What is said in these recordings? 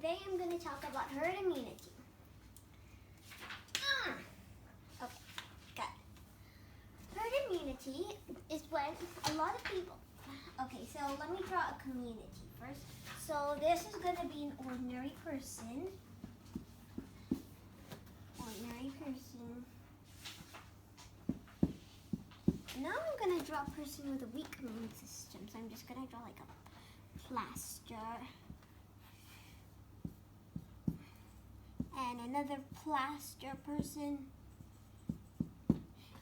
today I'm going to talk about herd immunity. Okay, good. Herd immunity is when a lot of people... Okay, so let me draw a community first. So this is going to be an ordinary person. Ordinary person. Now I'm going to draw a person with a weak immune system. So I'm just going to draw like a plaster. And another plaster person.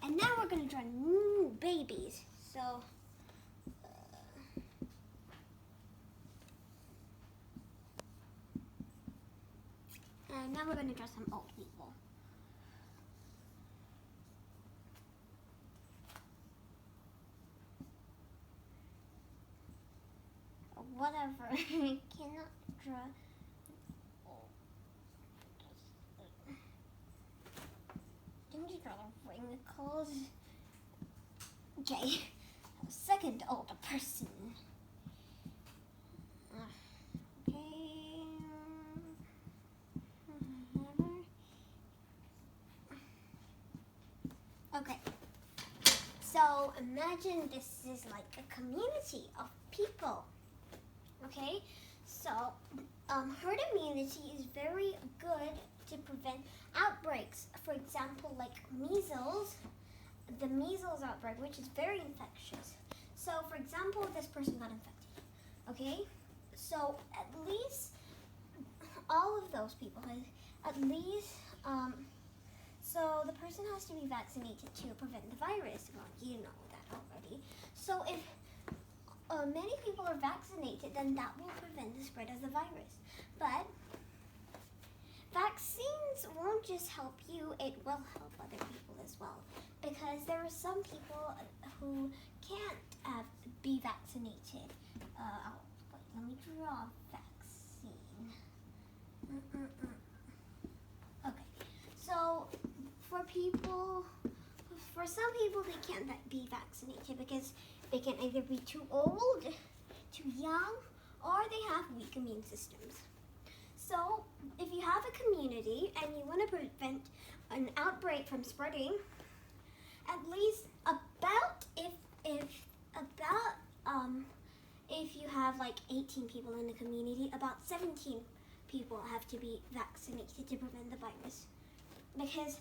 And now we're going to draw new babies. So, and now we're going to draw some old people. Or whatever. I cannot draw. Wrinkles. Okay, second older person. Okay, so imagine this is like a community of people. Okay, so herd immunity is very good to prevent outbreaks. For example, like measles, the measles outbreak, which is very infectious. So, for example, this person got infected. Okay, so at least all of those people, at least, so the person has to be vaccinated to prevent the virus. Well, you know that already. So if many people are vaccinated, then that will prevent the spread of the virus. But vaccines won't just help you, it will help other people as well. Because there are some people who can't be vaccinated. Wait, let me draw vaccine. Okay, so for some people they can't be vaccinated because they can either be too old, too young, or they have weak immune systems. So, if you have a community and you want to prevent an outbreak from spreading, at least if you have like 18 people in the community, about 17 people have to be vaccinated to prevent the virus. Because,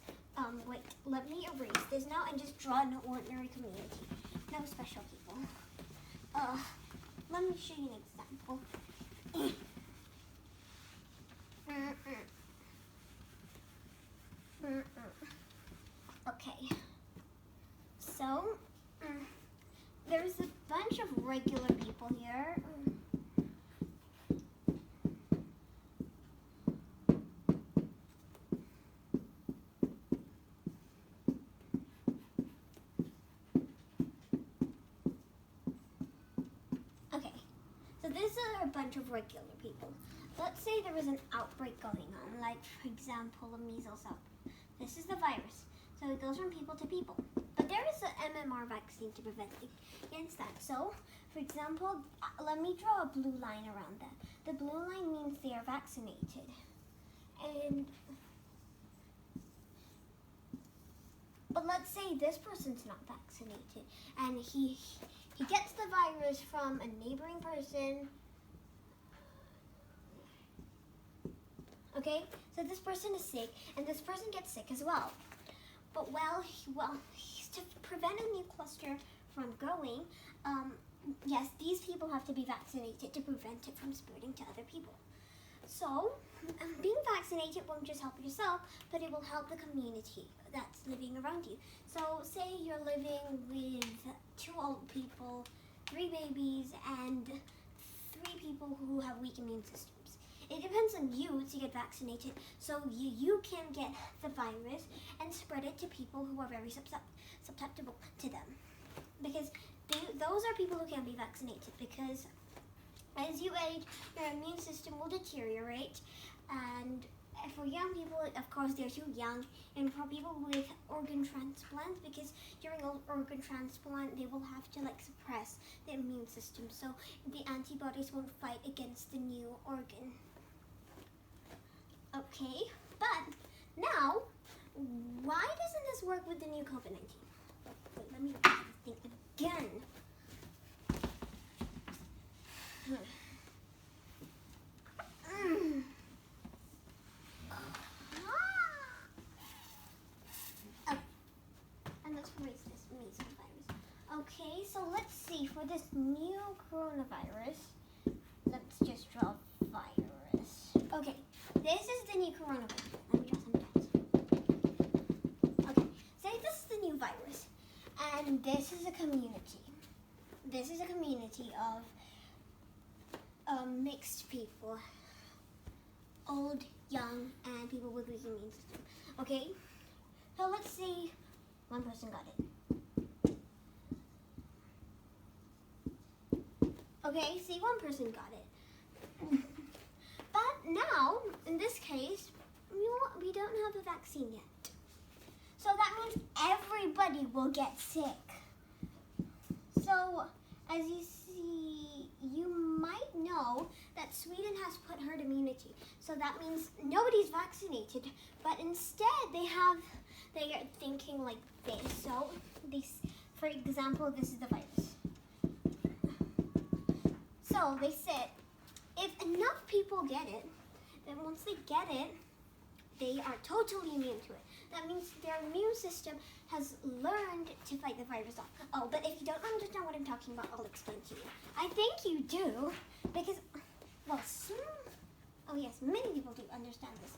wait, let me erase this now and just draw an ordinary community. No special people. Let me show you an example. Okay, so there's a bunch of regular people here. Okay, so these are a bunch of regular people. Let's say there was an outbreak going on, like, for example, a measles outbreak. This is the virus, so it goes from people to people. But there is an MMR vaccine to prevent against that. So, for example, let me draw a blue line around that. The blue line means they are vaccinated. But let's say this person's not vaccinated, and he gets the virus from a neighboring person. Okay, so this person is sick, and this person gets sick as well. But to prevent a new cluster from growing, yes, these people have to be vaccinated to prevent it from spreading to other people. So, being vaccinated won't just help yourself, but it will help the community that's living around you. So, say you're living with 2 old people, 3 babies, and 3 people who have weak immune systems. It depends on you to get vaccinated, so you can get the virus and spread it to people who are very susceptible to them. Because those are people who can't be vaccinated, because as you age, your immune system will deteriorate, and for young people, of course, they're too young, and for people with organ transplants, because during organ transplant, they will have to suppress the immune system, so the antibodies won't fight against the new organ. Okay, but now, why doesn't this work with the new COVID-19? Wait, let me think again. And let's erase this measles virus. Okay, so let's see, for this new coronavirus, let's just draw virus. Okay, this is the new coronavirus. Let me draw some dots. Okay, say this is the new virus, and this is a community. This is a community of mixed people, old, young, and people with weak immune system. Okay, so let's see, one person got it. Okay, see, one person got it. But now, in this case, we don't have a vaccine yet. So that means everybody will get sick. So, as you see, you might know that Sweden has put herd immunity. So that means nobody's vaccinated, but instead they are thinking like this. So, for example, this is the virus. So they said, if enough people get it, then once they get it, they are totally immune to it. That means their immune system has learned to fight the virus off. Oh, but if you don't understand what I'm talking about, I'll explain to you. I think you do, because, well, oh yes, many people do understand this.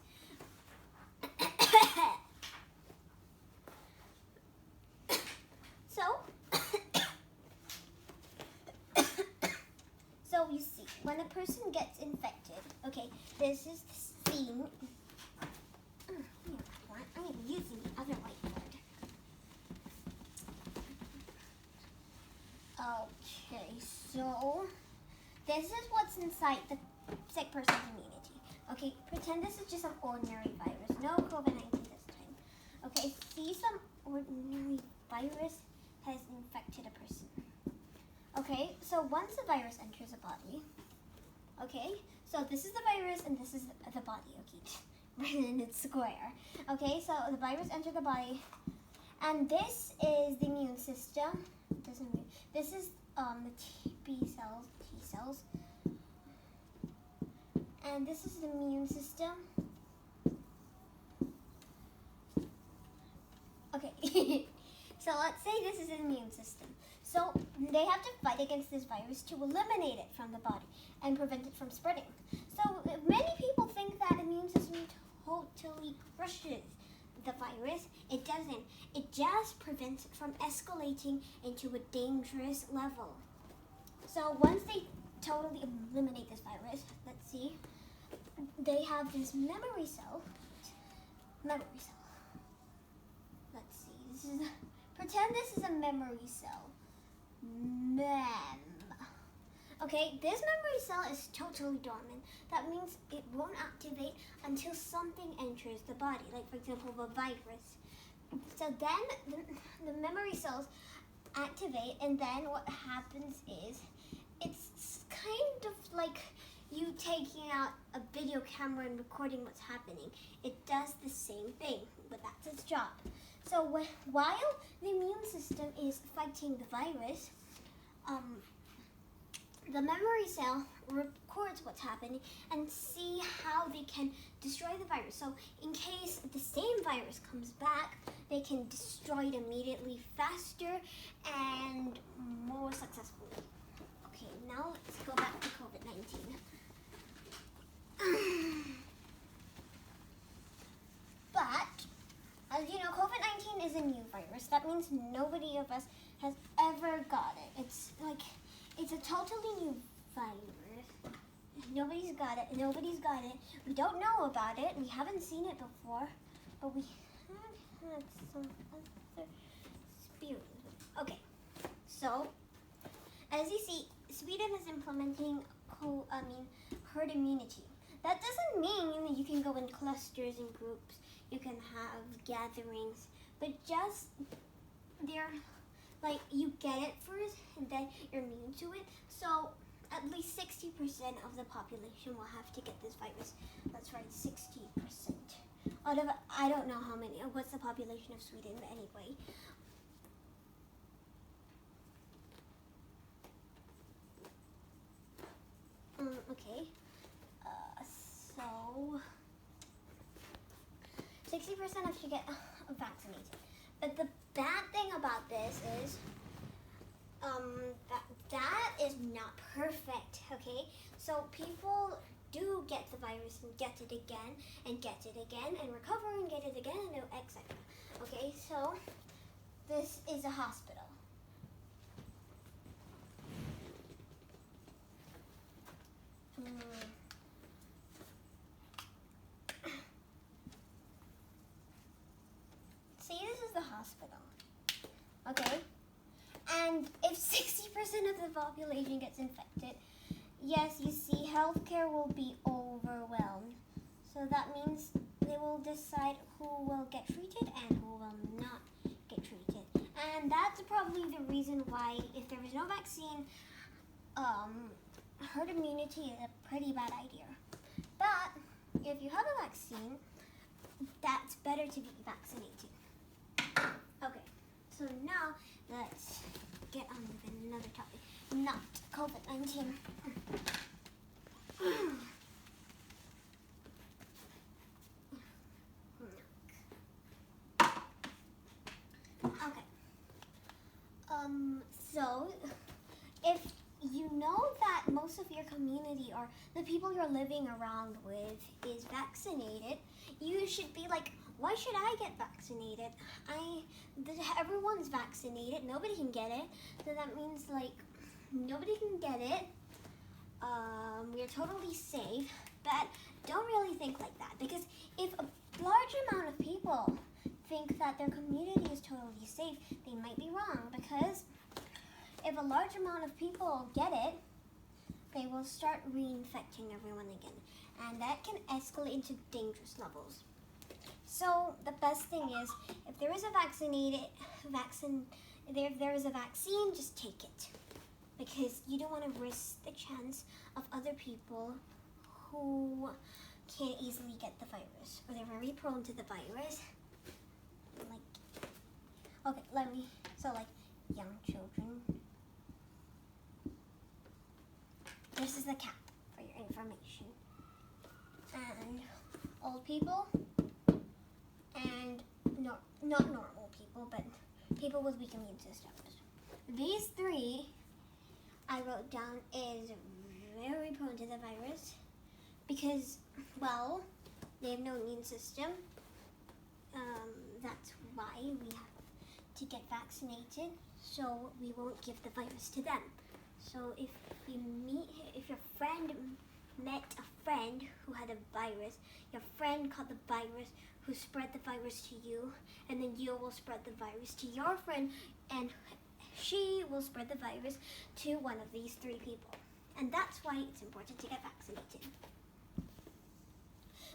So you see, when a person gets infected, okay, this is the scene. I'm using the other whiteboard. Okay, so this is what's inside the sick person's immunity. Okay, pretend this is just an ordinary virus, no COVID-19 this time. Okay, see, some ordinary virus has infected a person. Okay, so once the virus enters a body, okay, so this is the virus and this is the body, okay, and it's square. Okay, so the virus enters the body, and this is the immune system. This is the B cells, T cells, and this is the immune system. Okay, so let's say this is an immune system. So they have to fight against this virus to eliminate it from the body and prevent it from spreading. So many people think that immune system totally crushes the virus. It doesn't. It just prevents it from escalating into a dangerous level. So once they totally eliminate this virus, let's see, they have this memory cell. Let's see, pretend this is a memory cell. Okay, this memory cell is totally dormant. That means it won't activate until something enters the body, like for example the virus. So then the memory cells activate, and then what happens is it's kind of like you taking out a video camera and recording what's happening. It does the same thing, but that's its job. So while the immune system is fighting the virus, the memory cell records what's happening and see how they can destroy the virus. So in case the same virus comes back, they can destroy it immediately, faster, and more successfully. Okay, now let's go back to COVID-19. But, as you know, COVID-19 is a new virus. That means nobody of us has ever got it. It's a totally new virus. Nobody's got it. We don't know about it. We haven't seen it before, but we have had some other experience. Okay, so as you see, Sweden is implementing herd immunity. That doesn't mean that you can go in clusters and groups. You can have gatherings, but just you get it first, and then you're immune to it. So at least 60% of the population will have to get this virus. That's right, 60%. out of, I don't know how many, what's the population of Sweden anyway. Okay, so 60% of you get vaccinated. But the bad thing about this is that is not perfect, okay? So people do get the virus and get it again and recover and get it again and etc. Okay, so this is a hospital. See, this is the hospital. Okay? And if 60% of the population gets infected, yes, you see, healthcare will be overwhelmed. So that means they will decide who will get treated and who will not get treated. And that's probably the reason why, if there is no vaccine, herd immunity is a pretty bad idea. But if you have a vaccine, that's better to be vaccinated. Okay, so now let's get on with another topic, not COVID-19. Okay. So if you know that most of your community or the people you're living around with is vaccinated, you should be like, why should I get vaccinated? Everyone's vaccinated, nobody can get it. So that means like nobody can get it. We're totally safe, but don't really think like that, because if a large amount of people think that their community is totally safe, they might be wrong, because if a large amount of people get it, they will start reinfecting everyone again, and that can escalate into dangerous levels. So the best thing is, if there is a vaccine, just take it, because you don't want to risk the chance of other people who can't easily get the virus, or they're very prone to the virus. Like young children. This is the cap for your information. And old people, and not normal people, but people with weak immune systems. These three I wrote down is very prone to the virus because, well, they have no immune system. That's why we have to get vaccinated, so we won't give the virus to them. So if your friend met a friend who had a virus, your friend caught the virus, who spread the virus to you, and then you will spread the virus to your friend, and she will spread the virus to one of these three people. And that's why it's important to get vaccinated.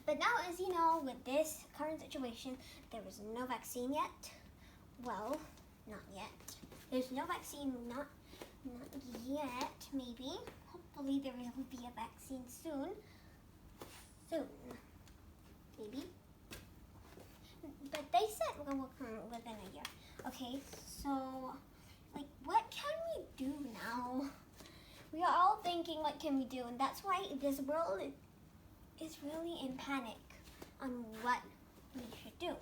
But now, as you know, with this current situation, there is no vaccine yet. Well, not yet. There's no vaccine, not yet, maybe. Hopefully there will be a vaccine soon. Maybe. But they said we'll come within a year. Okay, so, like, what can we do now? We are all thinking, what can we do? And that's why this world is really in panic on what we should do.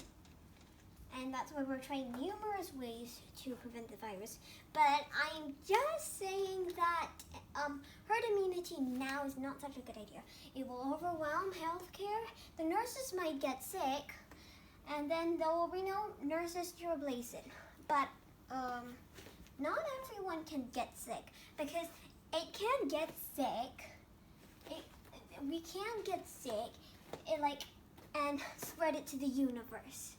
And that's why we're trying numerous ways to prevent the virus. But I'm just saying that herd immunity now is not such a good idea. It will overwhelm healthcare. The nurses might get sick, and then there will be no nurses to replace it. But not everyone can get sick, because it can get sick. We can get sick, and spread it to the universe.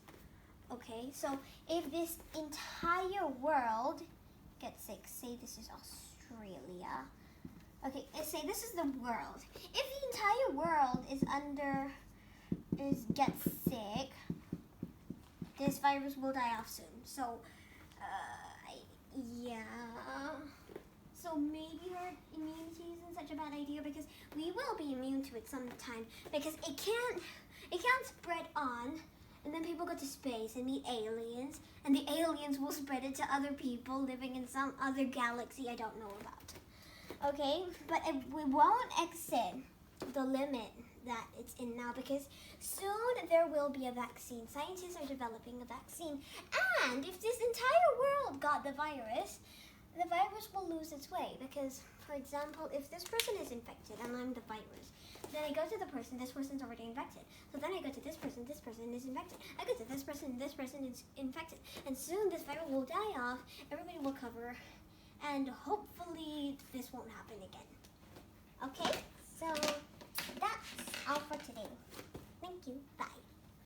Okay, so if this entire world gets sick, say this is Australia. Okay, say this is the world. If the entire world gets sick, this virus will die off soon. So, yeah. So maybe herd immunity isn't such a bad idea, because we will be immune to it sometime, because it can't spread on, and then people go to space and meet aliens, and the aliens will spread it to other people living in some other galaxy I don't know about. Okay, but we won't exit the limit that it's in now, because soon there will be a vaccine. Scientists are developing a vaccine, and if this entire world got the virus will lose its way, because, for example, if this person is infected and I'm the virus, then I go to the person, this person's already infected. So then I go to this person is infected. I go to this person is infected. And soon this virus will die off, everybody will cover, and hopefully this won't happen again. Okay, so that's all for today. Thank you, bye.